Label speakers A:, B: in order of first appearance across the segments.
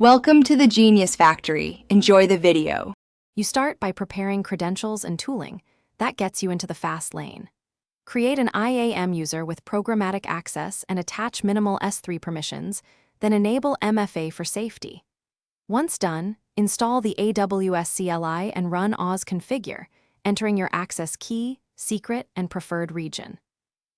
A: Welcome to the Genius Factory. Enjoy the video.
B: You start by preparing credentials and tooling. That gets you into the fast lane. Create an IAM user with programmatic access and attach minimal S3 permissions, then enable MFA for safety. Once done, install the AWS CLI and run Oz configure, entering your access key, secret, and preferred region.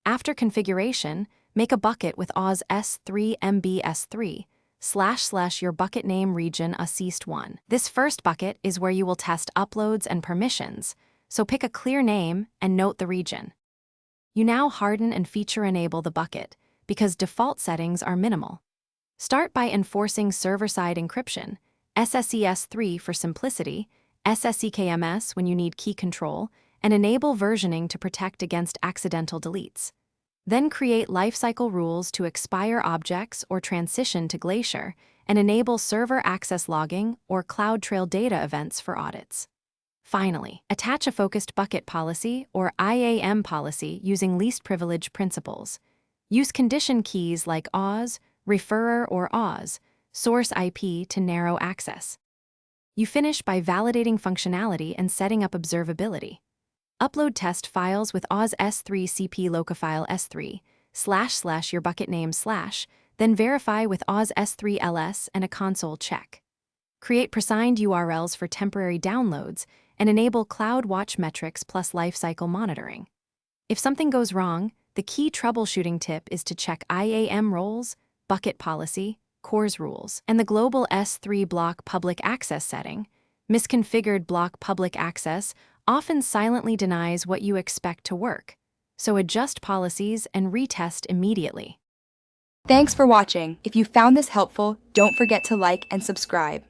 B: After configuration, make a bucket with Oz S3 MBS3 / your bucket name region assist1. This first bucket is where you will test uploads and permissions, so pick a clear name and note the region. You now harden and feature enable the bucket because default settings are minimal. Start by enforcing server-side encryption, SSES3 for simplicity, SSEKMS when you need key control, and enable versioning to protect against accidental deletes. Then create lifecycle rules to expire objects or transition to Glacier, and enable server access logging or CloudTrail data events for audits. Finally, attach a focused bucket policy or IAM policy using least privilege principles. Use condition keys like Oz, referrer, or Oz, source IP to narrow access. You finish by validating functionality and setting up observability. Upload test files with Oz S3 CP locofile S3 / your bucket name /, then verify with Oz S3 LS and a console check. Create presigned URLs for temporary downloads and enable CloudWatch metrics plus lifecycle monitoring. If something goes wrong, the key troubleshooting tip is to check IAM roles, bucket policy, CORS rules, and the global S3 block public access setting. Misconfigured block public access often silently denies what you expect to work, so adjust policies and retest immediately.
A: Thanks for watching. If you found this helpful, don't forget to like and subscribe.